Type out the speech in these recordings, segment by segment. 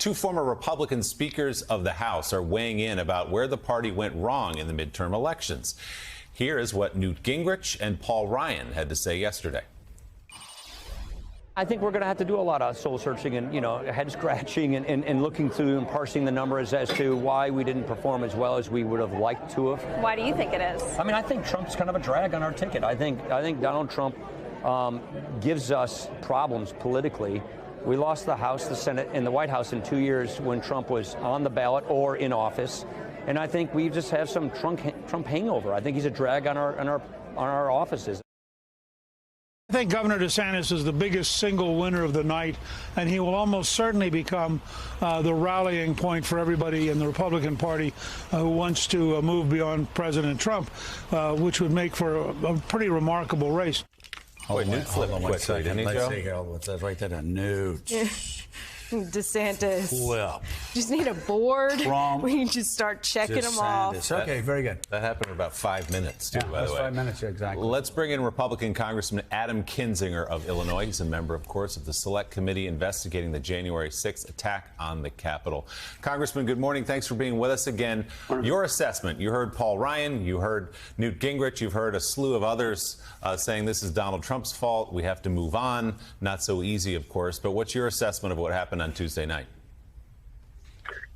Two former Republican speakers of the House are weighing in about where the party went wrong in the midterm elections. Here is what Newt Gingrich and Paul Ryan had to say yesterday. I think we're going to have to do a lot of soul searching and, head scratching and looking through and parsing the numbers as to why we didn't perform as well as we would have liked to have. Why do you think it is? I mean, I think Trump's kind of a drag on our ticket. I think Donald Trump gives us problems politically. We lost the House, the Senate, and the White House in 2 years when Trump was on the ballot or in office. And I think we just have some Trump hangover. I think he's a drag on our offices. I think Governor DeSantis is the biggest single winner of the night, and he will almost certainly become the rallying point for everybody in the Republican Party who wants to move beyond President Trump, which would make for a pretty remarkable race. Newt flipped quickly, didn't he, Joe? Let's see, Harold, what's that right there? A Newt. DeSantis. Flip. Just need a board. Trump. We can just start checking them off. Okay, very good. That happened in about 5 minutes, too, by the way. 5 minutes, exactly. Let's bring in Republican Congressman Adam Kinzinger of Illinois. He's a member, of course, of the Select Committee investigating the January 6th attack on the Capitol. Congressman, good morning. Thanks for being with us again. Your assessment, you heard Paul Ryan, you heard Newt Gingrich, you've heard a slew of others saying this is Donald Trump's fault. We have to move on. Not so easy, of course. But what's your assessment of what happened on Tuesday night?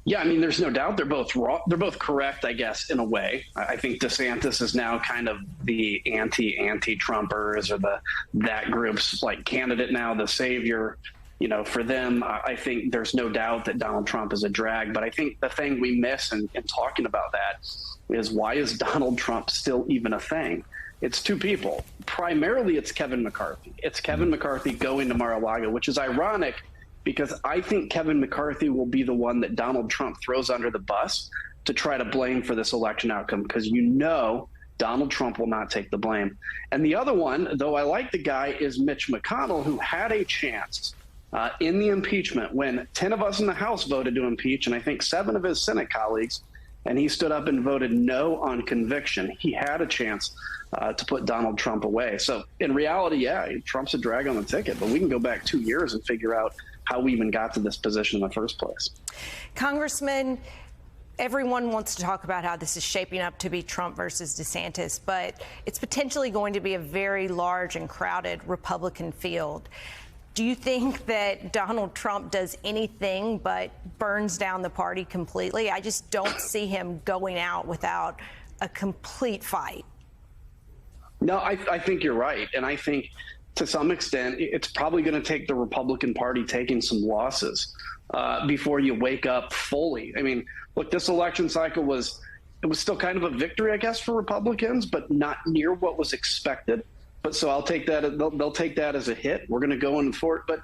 Yeah, I mean, there's no doubt they're both wrong. They're both correct, I guess, in a way. I think DeSantis is now kind of the anti-Trumpers or that group's like candidate now, the savior. For them, I think there's no doubt that Donald Trump is a drag. But I think the thing we miss in talking about that is, why is Donald Trump still even a thing? It's two people. Primarily, it's Kevin McCarthy. It's Kevin McCarthy going to Mar-a-Lago, which is ironic because I think Kevin McCarthy will be the one that Donald Trump throws under the bus to try to blame for this election outcome, because Donald Trump will not take the blame. And the other one, though I like the guy, is Mitch McConnell, who had a chance in the impeachment when 10 of us in the House voted to impeach, and I think 7 of his Senate colleagues, and he stood up and voted no on conviction. He had a chance to put Donald Trump away. So in reality, yeah, Trump's a drag on the ticket, but we can go back 2 years and figure out how we even got to this position in the first place. Congressman, everyone wants to talk about how this is shaping up to be Trump versus DeSantis, but it's potentially going to be a very large and crowded Republican field. Do you think that Donald Trump does anything but burns down the party completely? I just don't see him going out without a complete fight. No, I think you're right. And I think to some extent, it's probably going to take the Republican Party taking some losses before you wake up fully. I mean, look, this election cycle was still kind of a victory, I guess, for Republicans, but not near what was expected. But so I'll take that. They'll take that as a hit. We're going to go in for it. But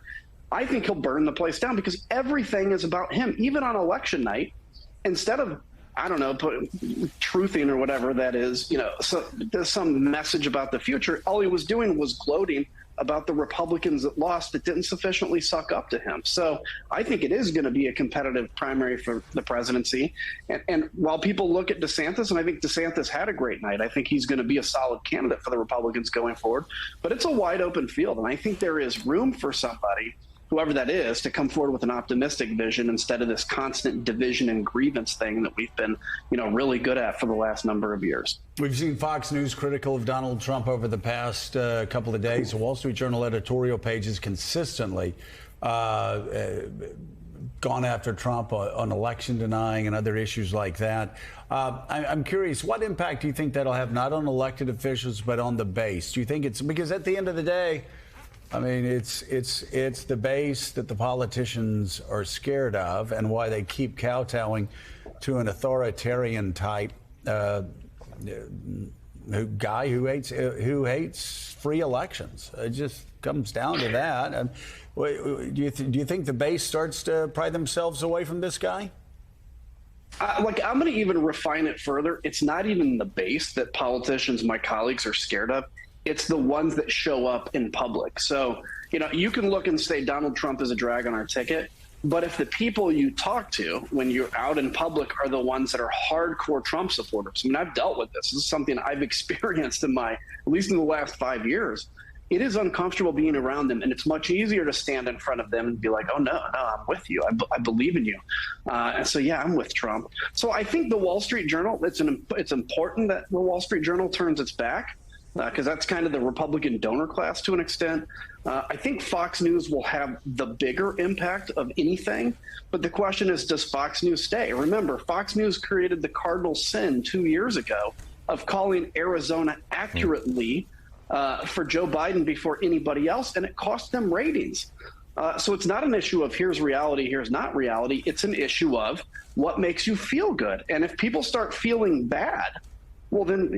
I think he'll burn the place down because everything is about him. Even on election night, instead of, I don't know, truthing or whatever that is, so there's some message about the future. All he was doing was gloating about the Republicans that lost that didn't sufficiently suck up to him. So I think it is going to be a competitive primary for the presidency. And while people look at DeSantis, and I think DeSantis had a great night, I think he's going to be a solid candidate for the Republicans going forward. But it's a wide open field. And I think there is room for somebody, whoever that is, to come forward with an optimistic vision instead of this constant division and grievance thing that we've been, really good at for the last number of years. We've seen Fox News critical of Donald Trump over the past couple of days. The Wall Street Journal editorial pages consistently gone after Trump on election denying and other issues like that. I'm curious, what impact do you think that'll have, not on elected officials, but on the base? Do you think it's because at the end of the day, I mean, it's the base that the politicians are scared of, and why they keep kowtowing to an authoritarian type guy who hates free elections. It just comes down to that. Do you think the base starts to pry themselves away from this guy? I'm going to even refine it further. It's not even the base that politicians, my colleagues, are scared of. It's the ones that show up in public. So, you can look and say Donald Trump is a drag on our ticket, but if the people you talk to when you're out in public are the ones that are hardcore Trump supporters, I mean, I've dealt with this. This is something I've experienced at least in the last 5 years. it is uncomfortable being around them, and it's much easier to stand in front of them and be like, oh, no, I'm with you. I believe in you. And so, yeah, I'm with Trump. So I think the Wall Street Journal, it's important that the Wall Street Journal turns its back, because that's kind of the Republican donor class to an extent. I think Fox News will have the bigger impact of anything. But the question is, does Fox News stay? Remember, Fox News created the cardinal sin 2 years ago of calling Arizona accurately for Joe Biden before anybody else, and it cost them ratings. So it's not an issue of here's reality, here's not reality. It's an issue of what makes you feel good. And if people start feeling bad, well, then,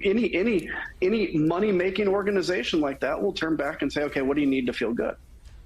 any money-making organization like that will turn back and say, okay, what do you need to feel good?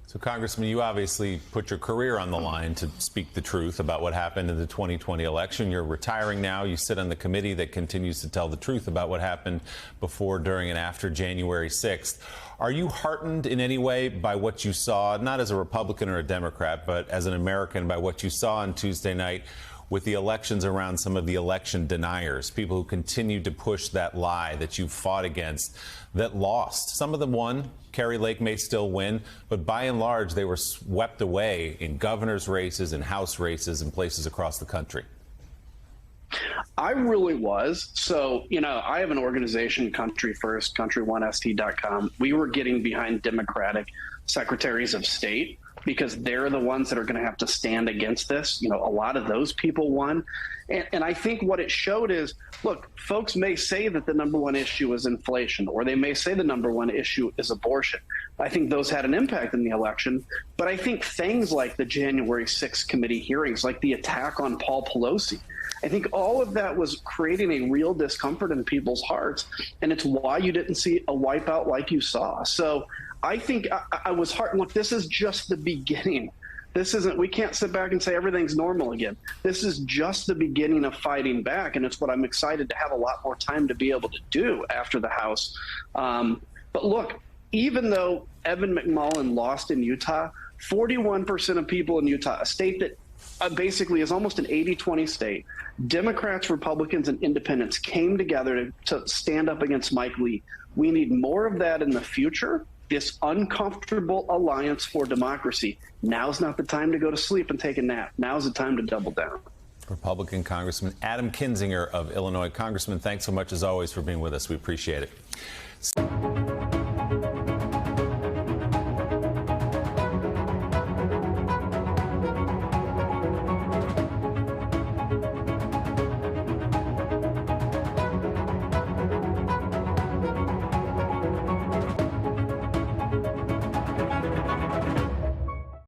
So, Congressman, you obviously put your career on the line to speak the truth about what happened in the 2020 election. You're retiring now. You sit on the committee that continues to tell the truth about what happened before, during, and after January 6th. Are you heartened in any way by what you saw, not as a Republican or a Democrat, but as an American, by what you saw on Tuesday night with the elections around some of the election deniers, people who continued to push that lie that you fought against, that lost? Some of them won. Kari Lake may still win, but by and large, they were swept away in governor's races and House races in places across the country. I really was. So, I have an organization, Country First, country1st.com. We were getting behind Democratic secretaries of state because they're the ones that are going to have to stand against this. A lot of those people won. And I think what it showed is, look, folks may say that the number one issue is inflation, or they may say the number one issue is abortion. I think those had an impact in the election. But I think things like the January 6th committee hearings, like the attack on Paul Pelosi, I think all of that was creating a real discomfort in people's hearts. And it's why you didn't see a wipeout like you saw. So I think I was heartened. Look, this is just the beginning. We can't sit back and say everything's normal again. This is just the beginning of fighting back, and it's what I'm excited to have a lot more time to be able to do after the House. But look, even though Evan McMullin lost in Utah, 41% of people in Utah, a state that basically is almost an 80-20 state, Democrats, Republicans, and independents came together to stand up against Mike Lee. We need more of that in the future. This uncomfortable alliance for democracy. Now's not the time to go to sleep and take a nap. Now's the time to double down. Republican Congressman Adam Kinzinger of Illinois. Congressman, thanks so much as always for being with us. We appreciate it.